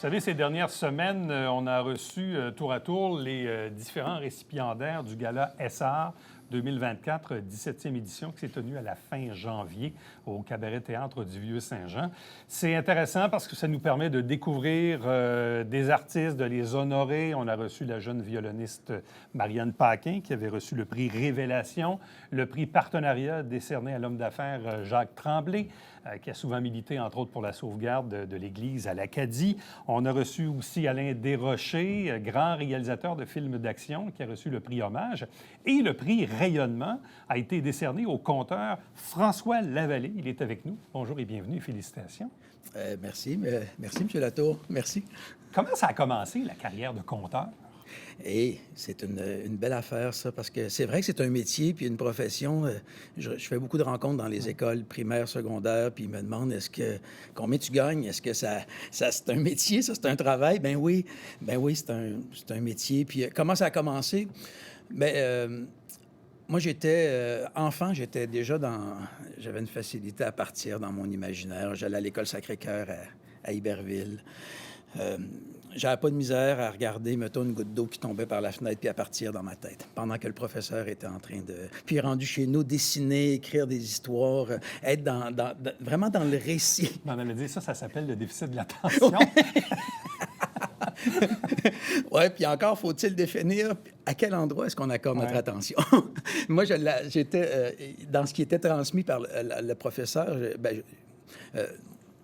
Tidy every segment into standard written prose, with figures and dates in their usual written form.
savez, ces dernières semaines, on a reçu tour à tour les différents récipiendaires du gala SR 2024, 17e édition, qui s'est tenue à la fin janvier au Cabaret Théâtre du Vieux-Saint-Jean. C'est intéressant parce que ça nous permet de découvrir des artistes, de les honorer. On a reçu la jeune violoniste Marianne Paquin, qui avait reçu le prix Révélation, le prix Partenariat décerné à l'homme d'affaires Jacques Tremblay, qui a souvent milité, entre autres, pour la sauvegarde de l'Église à l'Acadie. On a reçu aussi Alain Desrochers, grand réalisateur de films d'action, qui a reçu le prix Hommage. Et le prix Rayonnement a été décerné au conteur François Lavallée. Il est avec nous. Bonjour et bienvenue. Félicitations. Merci, M. Latour. Merci. Comment ça a commencé, la carrière de conteur? Et c'est une belle affaire, ça, parce que c'est vrai que c'est un métier puis une profession. Je fais beaucoup de rencontres dans les écoles primaires, secondaires, puis ils me demandent combien tu gagnes? Est-ce que ça c'est un métier, ça, c'est un travail? Ben oui, c'est un métier. Puis comment ça a commencé? Moi, j'étais enfant, j'avais une facilité à partir dans mon imaginaire. J'allais à l'école Sacré-Cœur à Iberville. J'avais pas de misère à regarder, mettons, une goutte d'eau qui tombait par la fenêtre puis à partir dans ma tête, pendant que le professeur était en train de... Puis rendu chez nous, dessiner, écrire des histoires, être vraiment dans le récit. On avait dit ça s'appelle le déficit de l'attention. Oui, puis encore, faut-il définir à quel endroit est-ce qu'on accorde notre attention. Moi, j'étais dans ce qui était transmis par le professeur.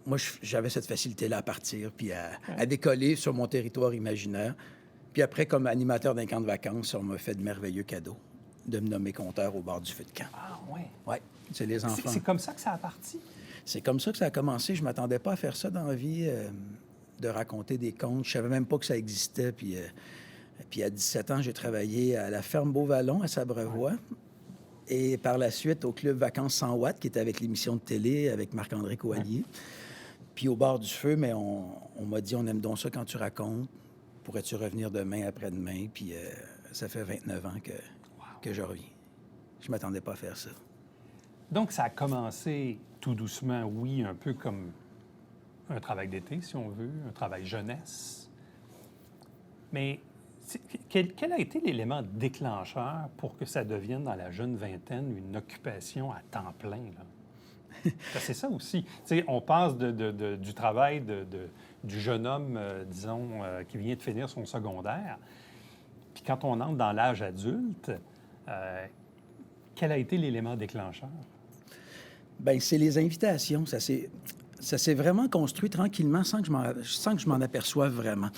Moi, j'avais cette facilité-là à partir, puis à décoller sur mon territoire imaginaire. Puis après, comme animateur d'un camp de vacances, on m'a fait de merveilleux cadeaux de me nommer conteur au bord du feu de camp. Ah oui? Oui, c'est les enfants. C'est comme ça que ça a parti? C'est comme ça que ça a commencé. Je ne m'attendais pas à faire ça dans la vie, de raconter des contes. Je ne savais même pas que ça existait. Puis à 17 ans, j'ai travaillé à la ferme Beauvallon, à Sabrevois. Ouais. Et par la suite, au club Vacances 100 watts, qui était avec l'émission de télé avec Marc-André Coallier. Ouais. Puis au bord du feu, mais on m'a dit, on aime donc ça quand tu racontes. Pourrais-tu revenir demain, après-demain? Puis ça fait 29 ans que je reviens. Je ne m'attendais pas à faire ça. Donc, ça a commencé tout doucement, oui, un peu comme un travail d'été, si on veut, un travail jeunesse. Mais quel a été l'élément déclencheur pour que ça devienne, dans la jeune vingtaine, une occupation à temps plein, là? C'est ça aussi. T'sais, on passe du travail du jeune homme, disons, qui vient de finir son secondaire. Puis quand on entre dans l'âge adulte, quel a été l'élément déclencheur? Bien, c'est les invitations. Ça s'est vraiment construit tranquillement sans que je m'en aperçoive vraiment.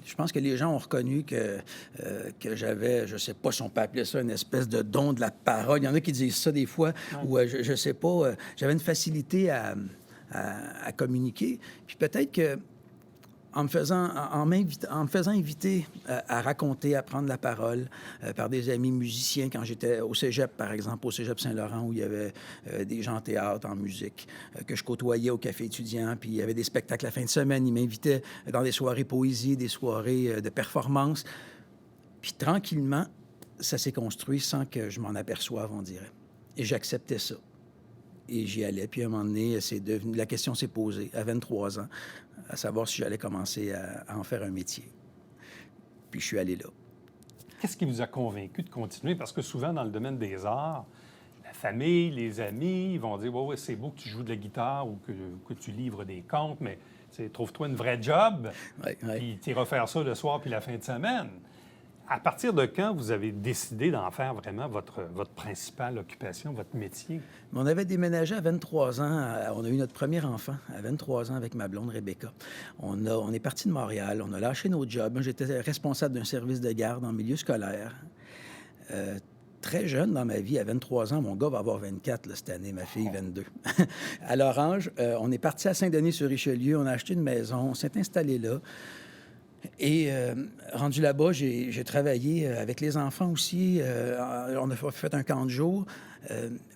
Je pense que les gens ont reconnu que j'avais, je ne sais pas si on peut appeler ça une espèce de don de la parole. Il y en a qui disent ça des fois, ou je ne sais pas, j'avais une facilité à communiquer. Puis peut-être que en me faisant inviter à raconter, à prendre la parole par des amis musiciens, quand j'étais au cégep, par exemple, au cégep Saint-Laurent, où il y avait des gens en théâtre, en musique, que je côtoyais au café étudiant, puis il y avait des spectacles la fin de semaine. Ils m'invitaient dans des soirées poésie, des soirées de performance. Puis tranquillement, ça s'est construit sans que je m'en aperçoive, on dirait. Et j'acceptais ça. Et j'y allais. Puis à un moment donné, la question s'est posée, à 23 ans, à savoir si j'allais commencer à en faire un métier. Puis je suis allé là. Qu'est-ce qui vous a convaincu de continuer? Parce que souvent, dans le domaine des arts, la famille, les amis, ils vont dire « Ouais, c'est beau que tu joues de la guitare ou que tu livres des contes, mais trouve-toi une vraie job, puis tu iras faire ça le soir puis la fin de semaine. » À partir de quand vous avez décidé d'en faire vraiment votre principale occupation, votre métier? On avait déménagé à 23 ans. On a eu notre premier enfant à 23 ans avec ma blonde Rebecca. On est parti de Montréal. On a lâché nos jobs. Moi, j'étais responsable d'un service de garde en milieu scolaire. Très jeune dans ma vie, à 23 ans, mon gars va avoir 24 là, cette année, ma fille 22. À l'Orange, on est parti à Saint-Denis-sur-Richelieu. On a acheté une maison. On s'est installé là. Et rendu là-bas, j'ai travaillé avec les enfants aussi. On a fait un camp de jour.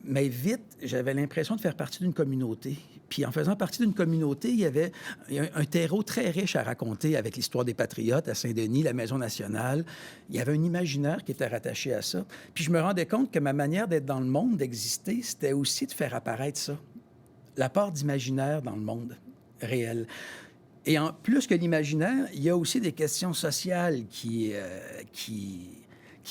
Mais vite, j'avais l'impression de faire partie d'une communauté. Puis en faisant partie d'une communauté, il y avait un terreau très riche à raconter avec l'histoire des Patriotes à Saint-Denis, la Maison nationale. Il y avait un imaginaire qui était rattaché à ça. Puis je me rendais compte que ma manière d'être dans le monde, d'exister, c'était aussi de faire apparaître ça. La part d'imaginaire dans le monde réel. Et en plus que l'imaginaire, il y a aussi des questions sociales qui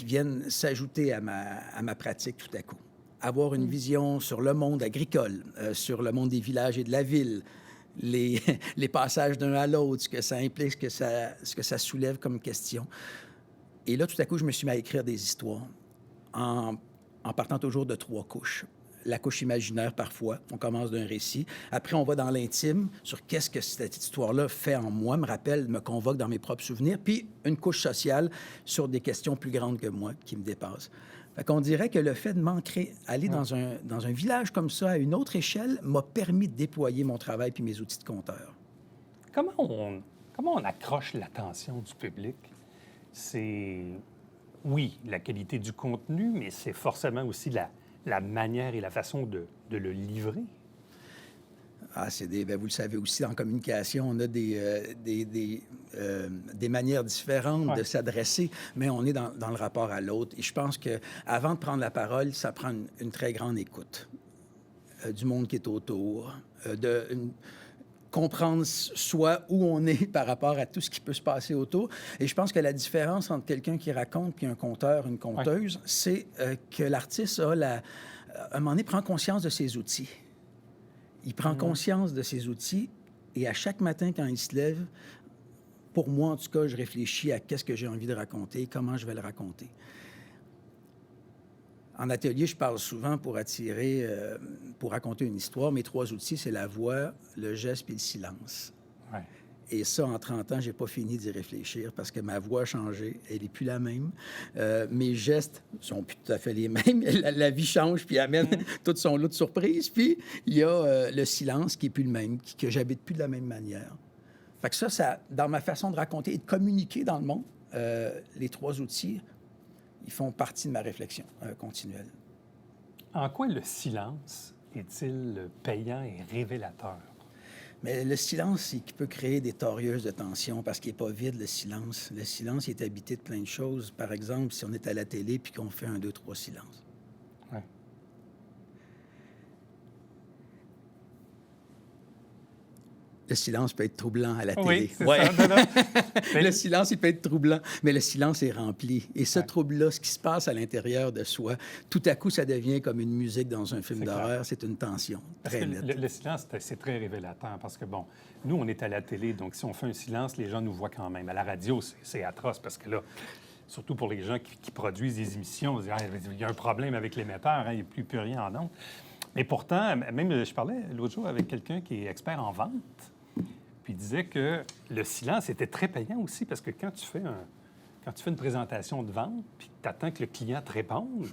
viennent s'ajouter à ma pratique tout à coup. Avoir une vision sur le monde agricole, sur le monde des villages et de la ville, les, les passages d'un à l'autre, ce que ça implique, ce que ça soulève comme question. Et là, tout à coup, je me suis mis à écrire des histoires en partant toujours de 3 couches. La couche imaginaire, parfois, on commence d'un récit. Après, on va dans l'intime, sur qu'est-ce que cette histoire-là fait en moi, me rappelle, me convoque dans mes propres souvenirs. Puis, une couche sociale sur des questions plus grandes que moi, qui me dépassent. Fait qu'on dirait que le fait de m'ancrer, aller dans un village comme ça, à une autre échelle, m'a permis de déployer mon travail puis mes outils de conteur. Comment on accroche l'attention du public? C'est, oui, la qualité du contenu, mais c'est forcément aussi la manière et la façon de le livrer. Ah, vous le savez aussi, en communication, on a des manières différentes de s'adresser, mais on est dans le rapport à l'autre. Et je pense qu'avant de prendre la parole, ça prend une très grande écoute du monde qui est autour, comprendre soi où on est par rapport à tout ce qui peut se passer autour. Et je pense que la différence entre quelqu'un qui raconte puis un conteur, une conteuse, c'est que l'artiste à un moment donné, prend conscience de ses outils. Il prend conscience de ses outils et à chaque matin, quand il se lève, pour moi, en tout cas, je réfléchis à qu'est-ce que j'ai envie de raconter, comment je vais le raconter. En atelier, je parle souvent pour raconter une histoire. Mes 3 outils, c'est la voix, le geste et le silence. Ouais. Et ça, en 30 ans, j'ai pas fini d'y réfléchir parce que ma voix a changé. Elle n'est plus la même. Mes gestes sont plus tout à fait les mêmes. La vie change puis amène tout son lot de surprises. Puis, il y a le silence qui n'est plus le même, que j'habite plus de la même manière. Fait que ça, dans ma façon de raconter et de communiquer dans le monde, les 3 outils, ils font partie de ma réflexion continuelle. En quoi le silence est-il payant et révélateur? Mais le silence, c'est qui peut créer des torieuses de tension parce qu'il n'est pas vide, le silence. Le silence, il est habité de plein de choses. Par exemple, si on est à la télé puis qu'on fait 1, 2, 3 silences. Ouais. Le silence peut être troublant à la télé. Oui, c'est ça. Non, non. Le silence, il peut être troublant, mais le silence est rempli. Et ce trouble-là, ce qui se passe à l'intérieur de soi, tout à coup, ça devient comme une musique dans un film d'horreur. C'est une tension très nette. Le silence, c'est très révélateur parce que, bon, nous, on est à la télé, donc si on fait un silence, les gens nous voient quand même. À la radio, c'est atroce parce que là, surtout pour les gens qui produisent des émissions, on se dit, il y a un problème avec l'émetteur, il n'y a plus rien en ondes. Mais pourtant, même, je parlais l'autre jour avec quelqu'un qui est expert en vente. Puis il disait que le silence était très payant aussi parce que quand tu fais une présentation de vente, puis tu attends que le client te réponde,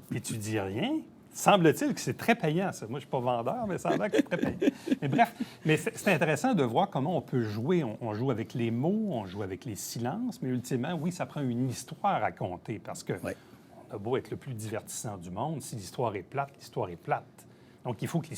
puis tu dis rien, semble-t-il que c'est très payant, ça. Moi, je ne suis pas vendeur, mais ça semble que c'est très payant. Mais bref, c'est intéressant de voir comment on peut jouer. On joue avec les mots, on joue avec les silences, mais ultimement, oui, ça prend une histoire à raconter parce que on a beau être le plus divertissant du monde, si l'histoire est plate, l'histoire est plate. Donc, il faut que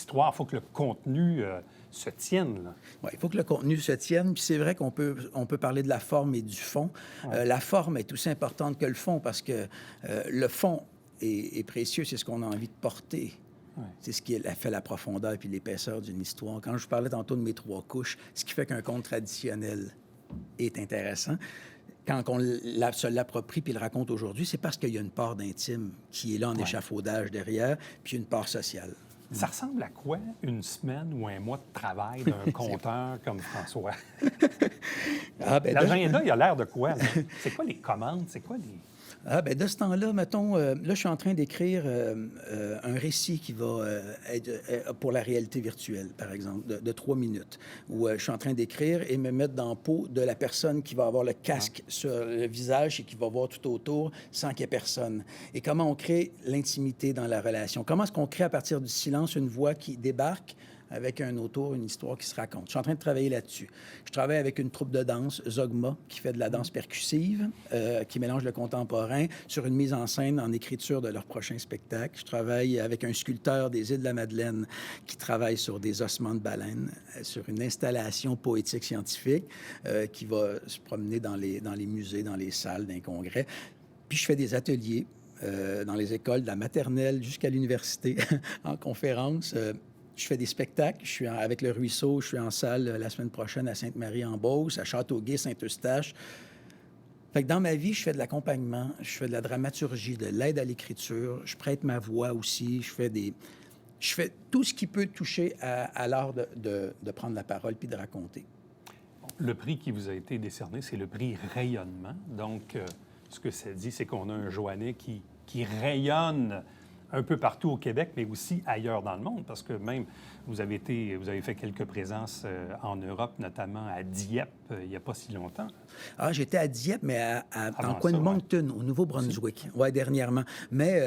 le contenu se tienne. Oui, il faut que le contenu se tienne. Puis c'est vrai qu'on peut parler de la forme et du fond. La forme est aussi importante que le fond parce que le fond est précieux. C'est ce qu'on a envie de porter. Ouais. C'est ce qui fait la profondeur puis l'épaisseur d'une histoire. Quand je vous parlais tantôt de mes 3 couches, ce qui fait qu'un conte traditionnel est intéressant, quand on se l'approprie puis le raconte aujourd'hui, c'est parce qu'il y a une part d'intime qui est là en échafaudage derrière, puis une part sociale. Ça ressemble à quoi une semaine ou un mois de travail d'un conteur comme François? L'agenda, il a l'air de quoi? Là? C'est quoi les commandes? C'est quoi les... De ce temps-là, mettons, là, je suis en train d'écrire un récit qui va être pour la réalité virtuelle, par exemple, de 3 minutes, où je suis en train d'écrire et me mettre dans la peau de la personne qui va avoir le casque sur le visage et qui va voir tout autour sans qu'il y ait personne. Et comment on crée l'intimité dans la relation? Comment est-ce qu'on crée à partir du silence une voix qui débarque avec un autour, une histoire qui se raconte. Je suis en train de travailler là-dessus. Je travaille avec une troupe de danse, Zogma, qui fait de la danse percussive, qui mélange le contemporain sur une mise en scène en écriture de leur prochain spectacle. Je travaille avec un sculpteur des Îles-de-la-Madeleine qui travaille sur des ossements de baleine, sur une installation poétique scientifique qui va se promener dans les musées, dans les salles d'un congrès. Puis je fais des ateliers dans les écoles, de la maternelle jusqu'à l'université, en conférence, je fais des spectacles. Avec le Ruisseau, je suis en salle la semaine prochaine à Sainte-Marie-en-Beauce, à Châteauguay, Saint-Eustache. Fait que dans ma vie, je fais de l'accompagnement, je fais de la dramaturgie, de l'aide à l'écriture, je prête ma voix aussi, je fais tout ce qui peut toucher à l'art de prendre la parole puis de raconter. Le prix qui vous a été décerné, c'est le prix Rayonnement. Donc, ce que ça dit, c'est qu'on a un Joannais qui rayonne un peu partout au Québec, mais aussi ailleurs dans le monde, parce que même vous avez fait quelques présences en Europe, notamment à Dieppe, il n'y a pas si longtemps. Ah, j'étais à Dieppe, mais dans le coin ça, de Moncton, au Nouveau-Brunswick. Oui, dernièrement. Mais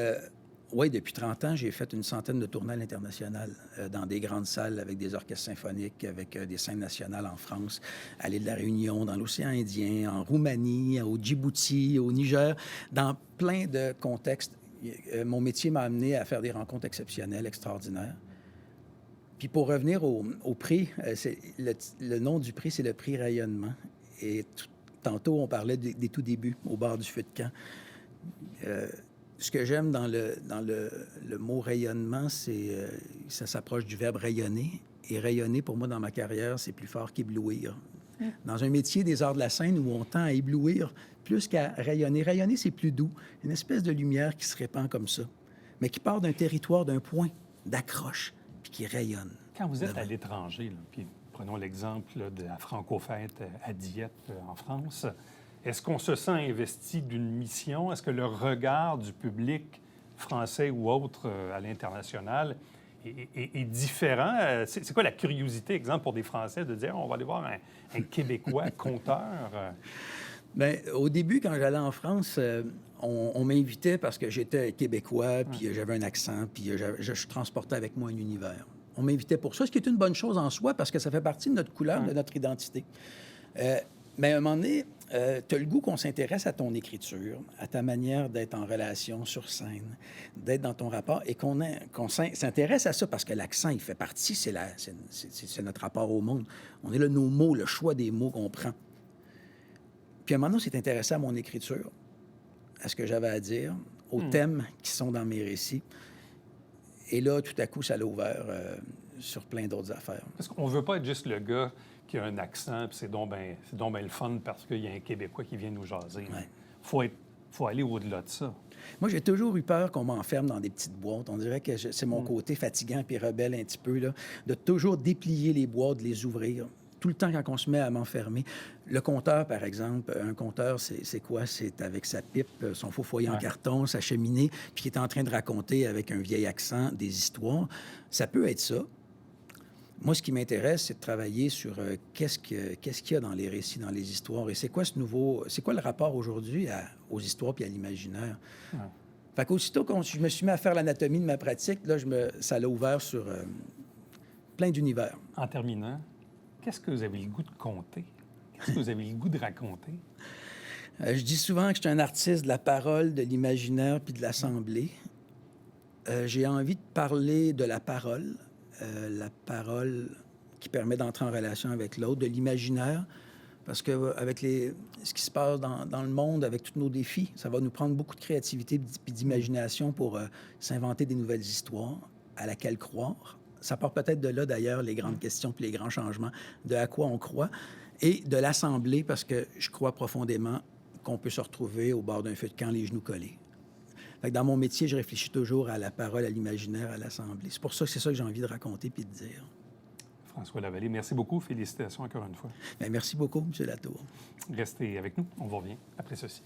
oui, depuis 30 ans, j'ai fait une centaine de tournées à l'international, dans des grandes salles avec des orchestres symphoniques, avec des scènes nationales en France, à l'île de la Réunion, dans l'océan Indien, en Roumanie, au Djibouti, au Niger, dans plein de contextes. Mon métier m'a amené à faire des rencontres exceptionnelles, extraordinaires. Puis pour revenir au prix, le nom du prix, c'est le prix Rayonnement. Et tantôt, on parlait des tout débuts au bord du feu de camp. Ce que j'aime dans le mot rayonnement, c'est ça s'approche du verbe rayonner. Et rayonner, pour moi, dans ma carrière, c'est plus fort qu'éblouir. Dans un métier des arts de la scène où on tend à éblouir plus qu'à rayonner. Rayonner, c'est plus doux. Une espèce de lumière qui se répand comme ça, mais qui part d'un territoire, d'un point d'accroche, puis qui rayonne. Quand vous êtes à l'étranger, là, puis prenons l'exemple là, de la Franco-Fête à Dieppe, en France, est-ce qu'on se sent investi d'une mission? Est-ce que le regard du public français ou autre à l'international est différent? C'est quoi la curiosité, exemple, pour des Français de dire on va aller voir un Québécois conteur? Bien, au début, quand j'allais en France, on m'invitait parce que j'étais Québécois, puis j'avais un accent, puis je transportais avec moi un univers. On m'invitait pour ça, ce qui est une bonne chose en soi parce que ça fait partie de notre couleur, de notre identité. Mais à un moment donné, tu as le goût qu'on s'intéresse à ton écriture, à ta manière d'être en relation sur scène, d'être dans ton rapport, et qu'on s'intéresse à ça parce que l'accent, il fait partie, c'est notre rapport au monde. On est là, nos mots, le choix des mots qu'on prend. Puis à un moment donné, on s'est intéressé à mon écriture, à ce que j'avais à dire, aux thèmes qui sont dans mes récits. Et là, tout à coup, ça l'a ouvert sur plein d'autres affaires. Parce qu'on ne veut pas être juste le gars qui a un accent, puis c'est donc ben le fun parce qu'il y a un Québécois qui vient nous jaser. Ouais. Faut aller au-delà de ça. Moi, j'ai toujours eu peur qu'on m'enferme dans des petites boîtes. On dirait que c'est mon côté fatigant puis rebelle un petit peu, là, de toujours déplier les boîtes, de les ouvrir. Tout le temps, quand on se met à m'enfermer. Le conteur, par exemple, un conteur, c'est quoi? C'est avec sa pipe, son faux foyer en carton, sa cheminée, puis qui est en train de raconter avec un vieil accent des histoires. Ça peut être ça. Moi, ce qui m'intéresse, c'est de travailler sur qu'est-ce qu'il y a dans les récits, dans les histoires. Et c'est quoi le rapport aujourd'hui aux histoires puis à l'imaginaire? Fait qu'aussitôt que je me suis mis à faire l'anatomie de ma pratique, là, ça l'a ouvert sur plein d'univers. En terminant, qu'est-ce que vous avez le goût de conter? Qu'est-ce que vous avez le goût de raconter? Je dis souvent que je suis un artiste de la parole, de l'imaginaire puis de l'assemblée. J'ai envie de parler de la parole qui permet d'entrer en relation avec l'autre, de l'imaginaire, parce que avec ce qui se passe dans le monde, avec tous nos défis, ça va nous prendre beaucoup de créativité et d'imagination pour s'inventer des nouvelles histoires à laquelle croire. Ça part peut-être de là, d'ailleurs, les grandes questions puis les grands changements, de à quoi on croit, et de l'assemblée, parce que je crois profondément qu'on peut se retrouver au bord d'un feu de camp, les genoux collés. Fait que dans mon métier, je réfléchis toujours à la parole, à l'imaginaire, à l'assemblée. C'est pour ça que c'est ça que j'ai envie de raconter puis de dire. François Lavallée, merci beaucoup. Félicitations encore une fois. Bien, merci beaucoup, M. Latour. Restez avec nous. On vous revient après ceci.